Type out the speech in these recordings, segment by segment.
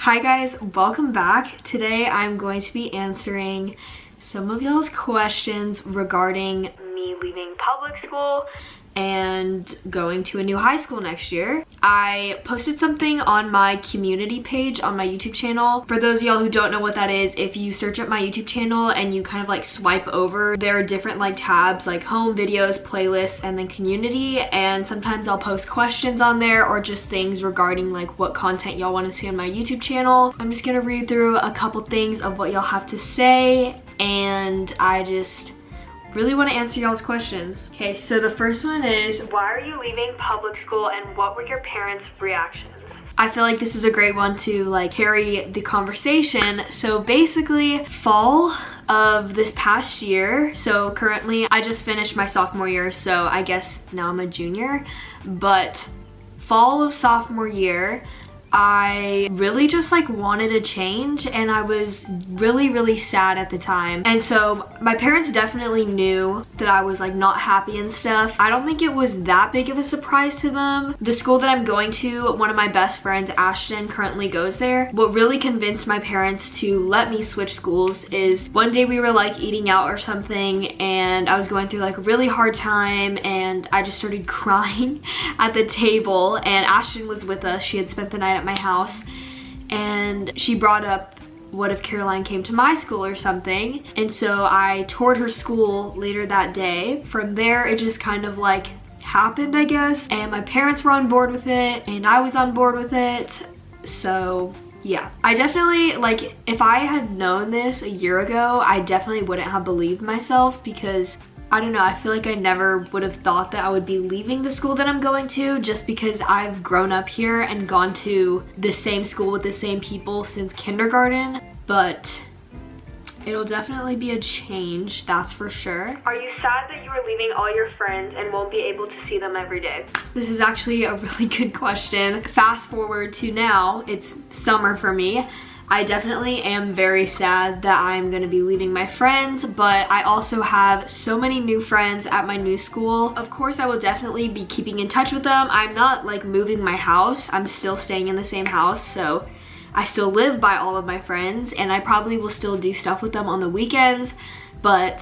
Hi guys, welcome back. Today I'm going to be answering some of y'all's questions regarding me leaving public school and going to a new high school next year. I posted something on my community page on my YouTube channel. For those of y'all who don't know what that is, if you search up my YouTube channel and you kind of like swipe over, there are different like tabs like home, videos, playlists, and then community, and sometimes I'll post questions on there or just things regarding like what content y'all want to see on my YouTube channel. I'm just gonna read through a couple things of what y'all have to say, and I just really want to answer y'all's questions. Okay, so the first one is, why are you leaving public school and what were your parents' reactions? I feel like this is a great one to like carry the conversation. So basically, fall of this past year, so currently I just finished my sophomore year, so I guess now I'm a junior, but fall of sophomore year, I really just like wanted a change, and I was really sad at the time. And so my parents definitely knew that I was like not happy and stuff. I don't think it was that big of a surprise to them. The school that I'm going to, one of my best friends, Ashton, currently goes there. What really convinced my parents to let me switch schools is one day we were like eating out or something, and I was going through like a really hard time, and I just started crying at the table, and Ashton was with us. She had spent the night at my house, and she brought up, what if Caroline came to my school or something? And so I toured her school later that day. From there, it just kind of like happened, I guess, and my parents were on board with it and I was on board with it. So yeah, I definitely, like, if I had known this a year ago, I definitely wouldn't have believed myself, because I don't know, I feel like I never would have thought that I would be leaving the school that I'm going to, just because I've grown up here and gone to the same school with the same people since kindergarten. But it'll definitely be a change, that's for sure. Are you sad that you are leaving all your friends and won't be able to see them every day? This is actually a really good question. Fast forward to now, it's summer for me. I definitely am very sad that I'm gonna be leaving my friends, but I also have so many new friends at my new school. Of course, I will definitely be keeping in touch with them. I'm not like moving my house. I'm still staying in the same house, so I still live by all of my friends, and I probably will still do stuff with them on the weekends, but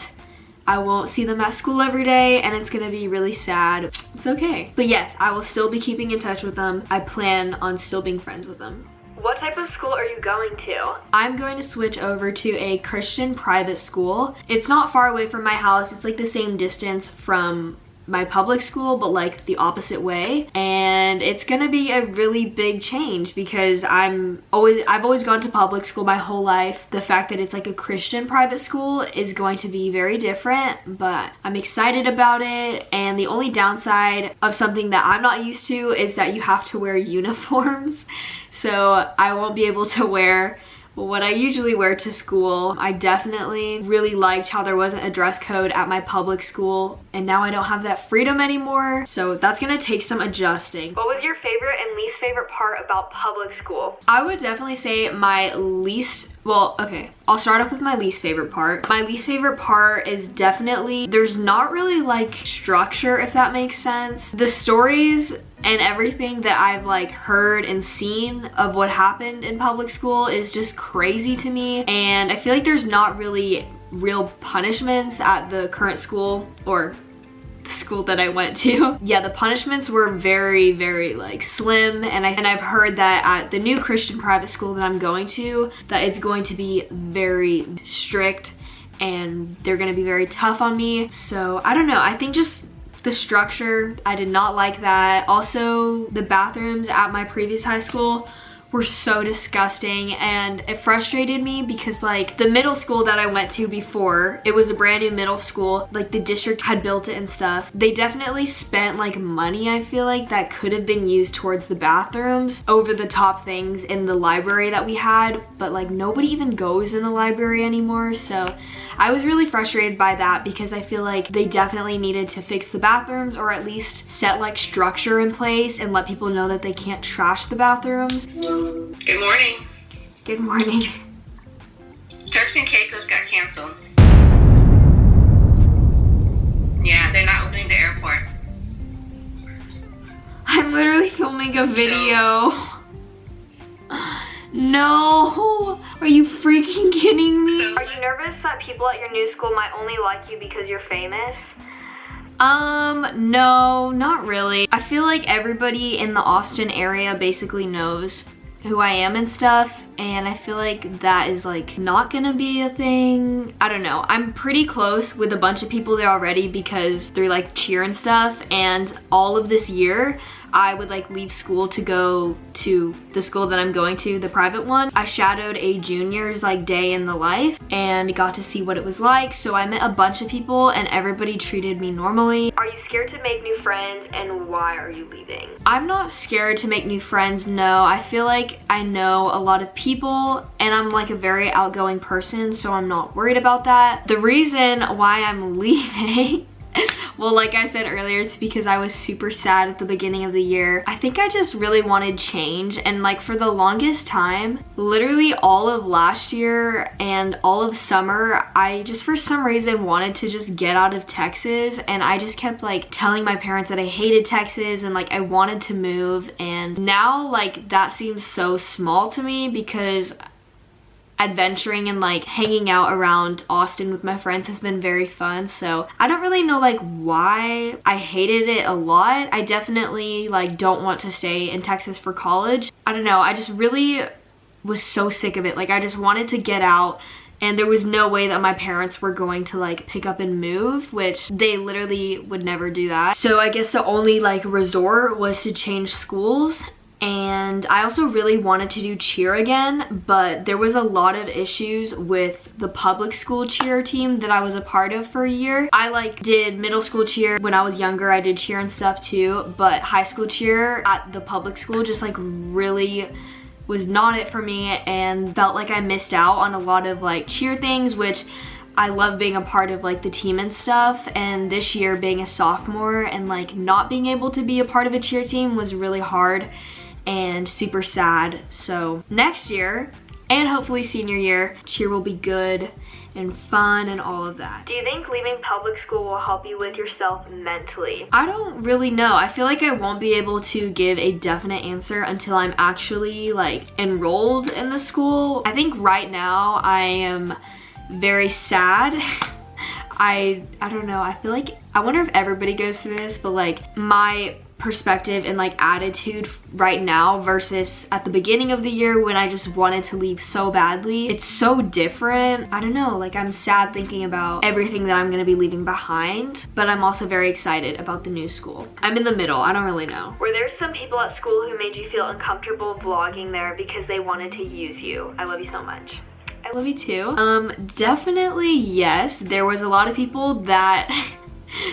I won't see them at school every day, and it's gonna be really sad. It's okay. But yes, I will still be keeping in touch with them. I plan on still being friends with them. What type of school are you going to? I'm going to switch over to a Christian private school. It's not far away from my house. It's like the same distance from my public school, but like the opposite way. And it's gonna be a really big change because I've always gone to public school my whole life. The fact that it's like a Christian private school is going to be very different, but I'm excited about it. And the only downside of something that I'm not used to is that you have to wear uniforms. So I won't be able to wear what I usually wear to school. I definitely really liked how there wasn't a dress code at my public school, and now I don't have that freedom anymore. So that's gonna take some adjusting. What was your favorite and least favorite part about public school? I would definitely say my least, well, okay, I'll start off with my least favorite part. My least favorite part is definitely, there's not really like structure, if that makes sense. The stories and everything that I've like heard and seen of what happened in public school is just crazy to me, and I feel like there's not really real punishments at the current school, or the school that I went to. Yeah, the punishments were very like slim, and I've heard that at the new Christian private school that I'm going to, that it's going to be very strict and they're gonna be very tough on me. So I don't know, I think just the structure, I did not like that. Also, the bathrooms at my previous high school were so disgusting, and it frustrated me because like the middle school that I went to before, it was a brand new middle school, like the district had built it and stuff. They definitely spent like money, I feel like, that could have been used towards the bathrooms, over the top things in the library that we had, but like nobody even goes in the library anymore. So I was really frustrated by that because I feel like they definitely needed to fix the bathrooms, or at least set like structure in place and let people know that they can't trash the bathrooms. Good morning. Good morning. Turks and Caicos got canceled. Yeah, they're not opening the airport. I'm literally filming a video. No, are you freaking kidding me? So- Are you nervous that people at your new school might only like you because you're famous? No, not really. I feel like everybody in the Austin area basically knows who I am and stuff, and I feel like that is like not gonna be a thing. I don't know. I'm pretty close with a bunch of people there already because they're like cheer and stuff, and all of this year I would like leave school to go to the school that I'm going to, the private one. I shadowed a junior's like day in the life and got to see what it was like. So I met a bunch of people and everybody treated me normally. Are you scared to make new friends, and why are you leaving? I'm not scared to make new friends, no. I feel like I know a lot of people and I'm like a very outgoing person, so I'm not worried about that. The reason why I'm leaving well, like I said earlier, it's because I was super sad at the beginning of the year. I think I just really wanted change, and like for the longest time, literally all of last year and all of summer, I just for some reason wanted to just get out of Texas, and I just kept like telling my parents that I hated Texas and like I wanted to move, and now like that seems so small to me because adventuring and like hanging out around Austin with my friends has been very fun. So I don't really know like why I hated it a lot. I definitely like don't want to stay in Texas for college. I don't know, I just really was so sick of it. Like I just wanted to get out, and there was no way that my parents were going to like pick up and move, which they literally would never do that. So I guess the only like resort was to change schools. And I also really wanted to do cheer again, but there was a lot of issues with the public school cheer team that I was a part of for a year. I like did middle school cheer when I was younger. I did cheer and stuff too, but high school cheer at the public school just like really was not it for me, and felt like I missed out on a lot of like cheer things, which I love being a part of like the team and stuff. And this year being a sophomore and like not being able to be a part of a cheer team was really hard and super sad. So next year, and hopefully senior year, cheer will be good and fun and all of that. Do you think leaving public school will help you with yourself mentally? I don't really know. I feel like I won't be able to give a definite answer until I'm actually like enrolled in the school. I think right now I am very sad. I don't know, I feel like, I wonder if everybody goes through this, but like my perspective and like attitude right now versus at the beginning of the year when I just wanted to leave so badly, it's so different. I don't know, like I'm sad thinking about everything that I'm gonna be leaving behind, but I'm also very excited about the new school. I'm in the middle, I don't really know. Were there some people at school who made you feel uncomfortable vlogging there because they wanted to use you? I love you so much. I love you too. Definitely yes. There was a lot of people that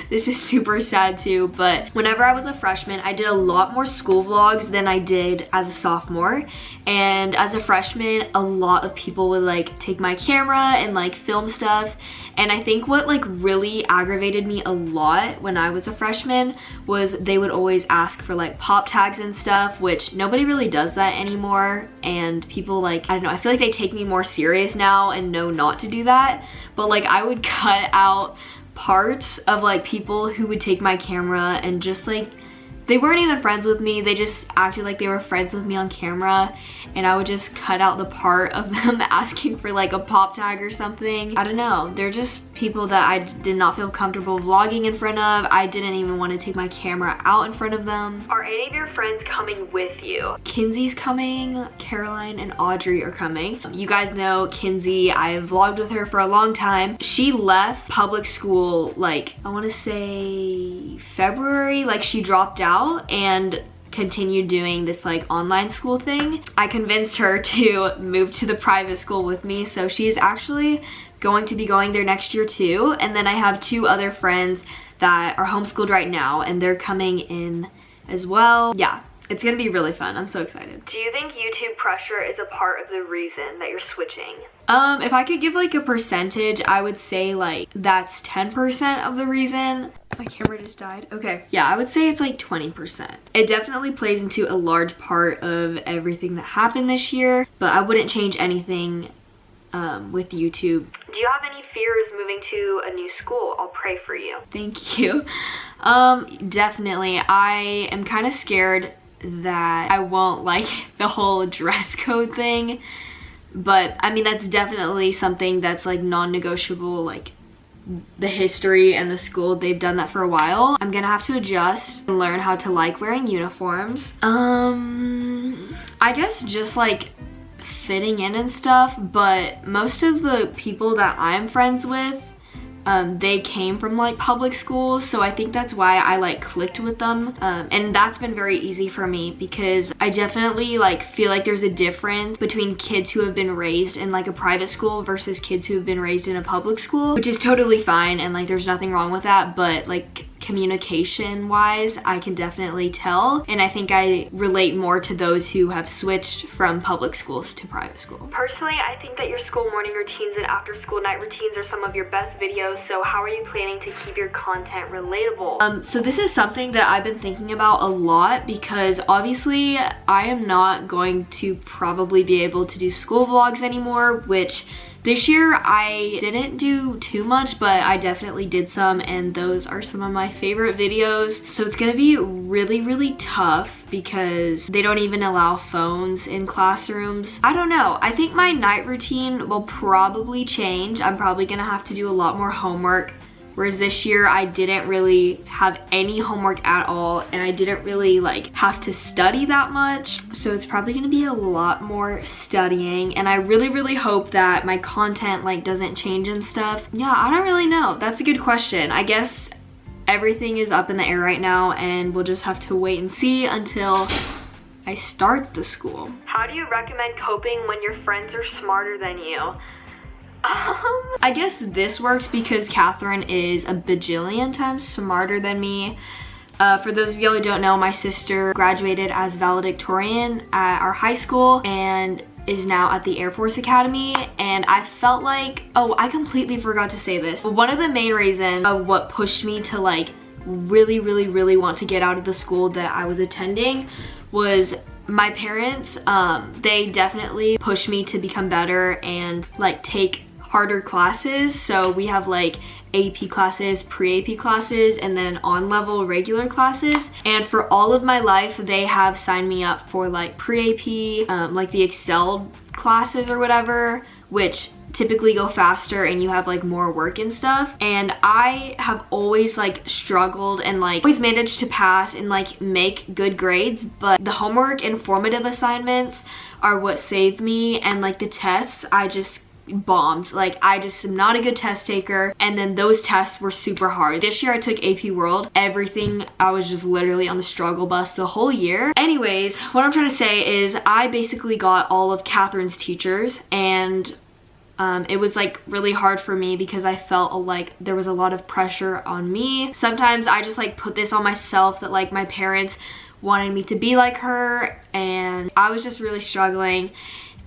this is super sad too, but whenever I was a freshman, I did a lot more school vlogs than I did as a sophomore. And as a freshman, a lot of people would like take my camera and like film stuff. And I think what like really aggravated me a lot when I was a freshman was they would always ask for like pop tags and stuff, which nobody really does that anymore. And people like, I don't know, I feel like they take me more serious now and know not to do that. But like I would cut out parts of like people who would take my camera and just like, they weren't even friends with me, they just acted like they were friends with me on camera, and I would just cut out the part of them asking for like a pop tag or something. I don't know, they're just people that I did not feel comfortable vlogging in front of. I didn't even want to take my camera out in front of them. Are any of your friends coming with you? Kinsey's coming, Caroline and Audrey are coming. You guys know Kinsey, I have vlogged with her for a long time. She left public school like, I want to say February, like she dropped out and continued doing this like online school thing. I convinced her to move to the private school with me, so she is actually going to be going there next year too. And then I have two other friends that are homeschooled right now and they're coming in as well. Yeah, it's gonna be really fun. I'm so excited. Do you think YouTube pressure is a part of the reason that you're switching? If I could give like a percentage, I would say like that's 10% of the reason. My camera just died. Okay, yeah, I would say it's like 20%. It definitely plays into a large part of everything that happened this year, but I wouldn't change anything with YouTube. Do you have any fears moving to a new school? I'll pray for you. Thank you. Definitely. I am kind of scared that I won't like the whole dress code thing, but I mean that's definitely something that's like non-negotiable. Like the history and the school, they've done that for a while. I'm gonna have to adjust and learn how to like wearing uniforms. I guess just like fitting in and stuff, but most of the people that I'm friends with, they came from like public schools, so I think that's why I like clicked with them, and that's been very easy for me because I definitely like feel like there's a difference between kids who have been raised in like a private school versus kids who have been raised in a public school, which is totally fine and like there's nothing wrong with that, but like communication wise I can definitely tell, and I think I relate more to those who have switched from public schools to private school. Personally, I think that your school morning routines and after school night routines are some of your best videos, so how are you planning to keep your content relatable? So this is something that I've been thinking about a lot because obviously I am not going to probably be able to do school vlogs anymore, which this year I didn't do too much, but I definitely did some, and those are some of my favorite videos. So it's gonna be really tough because they don't even allow phones in classrooms. I don't know, I think my night routine will probably change. I'm probably gonna have to do a lot more homework, whereas this year I didn't really have any homework at all, and I didn't really like have to study that much. So it's probably gonna be a lot more studying, and I really hope that my content like doesn't change and stuff. Yeah, I don't really know. That's a good question. I guess everything is up in the air right now, and we'll just have to wait and see until I start the school. How do you recommend coping when your friends are smarter than you? I guess this works because Catherine is a bajillion times smarter than me. For those of y'all who don't know, my sister graduated as valedictorian at our high school and is now at the Air Force Academy, and I felt like, oh, I completely forgot to say this. One of the main reasons of what pushed me to like really want to get out of the school that I was attending was my parents. They definitely pushed me to become better and like take harder classes. So we have like AP classes, pre-AP classes, and then on-level regular classes. And for all of my life, they have signed me up for like pre-AP, like the Excel classes or whatever, which typically go faster and you have like more work and stuff. And I have always like struggled and like always managed to pass and like make good grades, but the homework and formative assignments are what saved me, and like the tests I just bombed. Like I just am not a good test taker, and then those tests were super hard. This year I took AP World. Everything, I was just literally on the struggle bus the whole year. Anyways, what I'm trying to say is I basically got all of Catherine's teachers, and it was like really hard for me because I felt like there was a lot of pressure on me. Sometimes I just like put this on myself that like my parents wanted me to be like her, and I was just really struggling,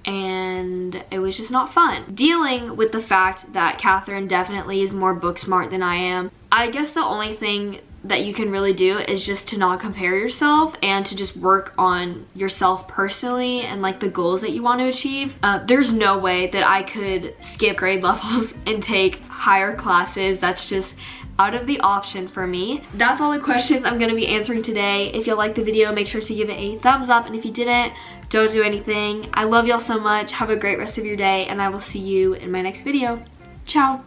and it was just not fun. Dealing with the fact that Catherine definitely is more book smart than I am, I guess the only thing that you can really do is just to not compare yourself and to just work on yourself personally and like the goals that you want to achieve. There's no way that I could skip grade levels and take higher classes. That's just out of the option for me. That's all the questions I'm going to be answering today. If you liked the video, make sure to give it a thumbs up, and if you didn't, don't do anything. I love y'all so much. Have a great rest of your day, and I will see you in my next video. Ciao.